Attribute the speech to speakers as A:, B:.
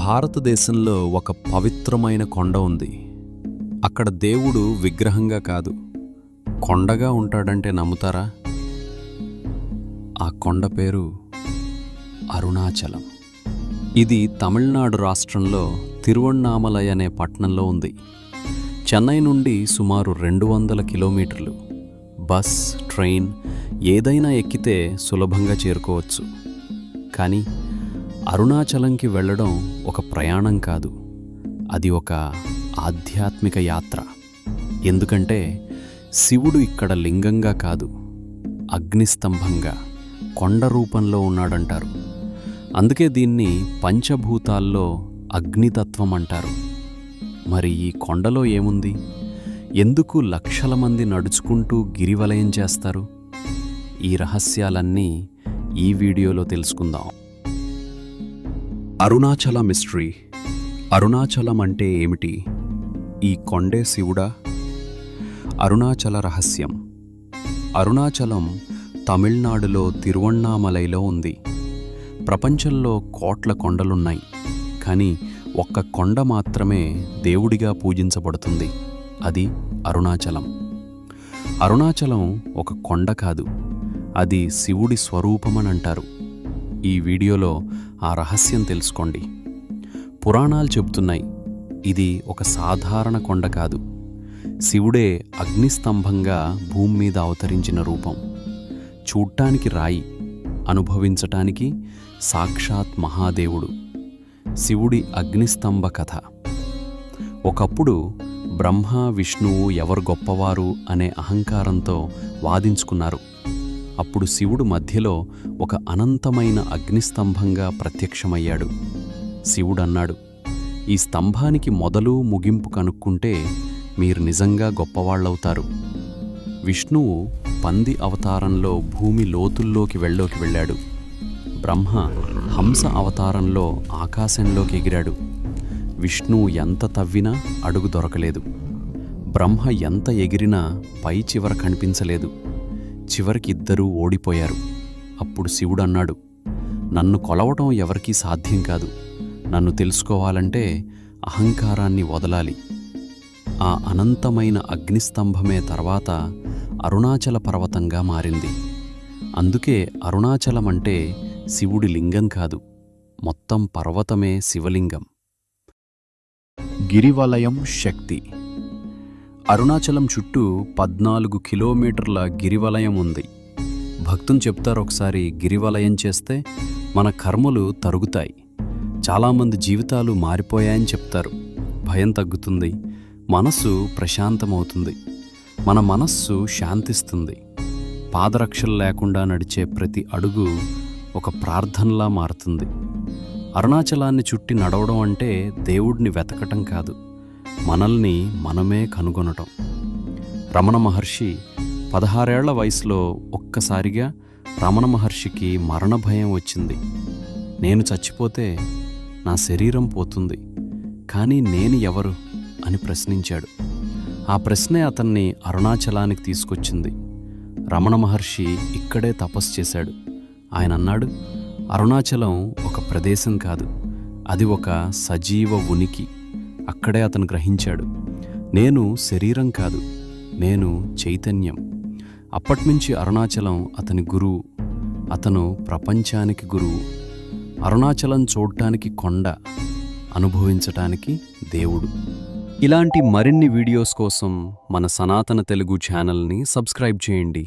A: భారతదేశంలో ఒక పవిత్రమైన కొండ ఉంది. అక్కడ దేవుడు విగ్రహంగా కాదు, కొండగా ఉంటాడంటే నమ్ముతారా? ఆ కొండ పేరు అరుణాచలం. ఇది తమిళనాడు రాష్ట్రంలో తిరువణ్ణామలై అనే పట్టణంలో ఉంది. చెన్నై నుండి సుమారు 200 కిలోమీటర్లు. బస్, ట్రైన్ ఏదైనా ఎక్కితే సులభంగా చేరుకోవచ్చు. కానీ అరుణాచలంకి వెళ్ళడం ఒక ప్రయాణం కాదు, అది ఒక ఆధ్యాత్మిక యాత్ర. ఎందుకంటే శివుడు ఇక్కడ లింగంగా కాదు, అగ్నిస్తంభంగా, కొండ రూపంలో ఉన్నాడంటారు. అందుకే దీన్ని పంచభూతాల్లో అగ్నితత్వం అంటారు. మరి ఈ కొండలో ఏముంది? ఎందుకు లక్షల మంది నడుచుకుంటూ గిరివలయం చేస్తారు? ఈ రహస్యాలన్నీ ఈ వీడియోలో తెలుసుకుందాం. అరుణాచల మిస్టరీ. అరుణాచలం అంటే ఏమిటి? ఈ కొండే శివుడా? అరుణాచల రహస్యం. అరుణాచలం తమిళనాడులో తిరువణ్ణామలైలో ఉంది. ప్రపంచంలో కోట్ల కొండలున్నాయి, కానీ ఒక్క కొండ మాత్రమే దేవుడిగా పూజించబడుతుంది. అది అరుణాచలం. అరుణాచలం ఒక కొండ కాదు, అది శివుడి స్వరూపమని అంటారు. ఈ వీడియోలో ఆ రహస్యం తెలుసుకోండి. పురాణాలు చెబుతున్నాయి, ఇది ఒక సాధారణ కొండ కాదు, శివుడే అగ్నిస్తంభంగా భూమి మీద అవతరించిన రూపం. చూడ్డానికి రాయి, అనుభవించటానికి సాక్షాత్ మహాదేవుడు. శివుడి అగ్నిస్తంభ కథ. ఒకప్పుడు బ్రహ్మ, విష్ణువు ఎవరు గొప్పవారు అనే అహంకారంతో వాదించుకున్నారు. అప్పుడు శివుడు మధ్యలో ఒక అనంతమైన అగ్నిస్తంభంగా ప్రత్యక్షమయ్యాడు. శివుడన్నాడు, ఈ స్తంభానికి మొదలు ముగింపు కనుక్కుంటే మీరు నిజంగా గొప్పవాళ్లవుతారు. విష్ణువు పంది అవతారంలో భూమి లోతుల్లోకి వెళ్ళాడు. బ్రహ్మ హంస అవతారంలో ఆకాశంలోకి ఎగిరాడు. విష్ణువు ఎంత తవ్వినా అడుగు దొరకలేదు. బ్రహ్మ ఎంత ఎగిరినా పై చివర కనిపించలేదు. చివరికి ఇద్దరూ ఓడిపోయారు. అప్పుడు శివుడన్నాడు, నన్ను కొలవటం ఎవరికీ సాధ్యం కాదు. నన్ను తెలుసుకోవాలంటే అహంకారాన్ని వదలాలి. ఆ అనంతమైన అగ్నిస్తంభమే తర్వాత అరుణాచల పర్వతంగా మారింది. అందుకే అరుణాచలం అంటే శివుడి లింగం కాదు, మొత్తం పర్వతమే శివలింగం. గిరివలయం శక్తి. అరుణాచలం చుట్టూ 14 కిలోమీటర్ల గిరివలయం ఉంది. భక్తులు చెప్తారు, ఒకసారి గిరివలయం చేస్తే మన కర్మలు తరుగుతాయి, చాలామంది జీవితాలు మారిపోయాయని చెప్తారు. భయం తగ్గుతుంది, మనస్సు ప్రశాంతమవుతుంది, మన మనస్సు శాంతిస్తుంది. పాదరక్షలు లేకుండా నడిచే ప్రతి అడుగు ఒక ప్రార్థనలా మారుతుంది. అరుణాచలాన్ని చుట్టి నడవడం అంటే దేవుడిని వెతకటం కాదు, మనల్ని మనమే కనుగొనటం. రమణ మహర్షి 16 ఏళ్ల వయసులో ఒక్కసారిగా రమణ మహర్షికి మరణ భయం వచ్చింది. నేను చచ్చిపోతే నా శరీరం పోతుంది, కానీ నేను ఎవరు అని ప్రశ్నించాడు. ఆ ప్రశ్నే అతన్ని అరుణాచలానికి తీసుకొచ్చింది. రమణ మహర్షి ఇక్కడే తపస్సు చేశాడు. ఆయన అన్నాడు, అరుణాచలం ఒక ప్రదేశం కాదు, అది ఒక సజీవ ఉనికి. అక్కడే అతను గ్రహించాడు, నేను శరీరం కాదు, నేను చైతన్యం. అప్పట్నుంచి అరుణాచలం అతని గురువు, అతను ప్రపంచానికి గురువు. అరుణాచలం చూడటానికి కొండ, అనుభవించటానికి దేవుడు. ఇలాంటి మరిన్ని వీడియోస్ కోసం మన సనాతన తెలుగు ఛానల్ని సబ్స్క్రైబ్ చేయండి.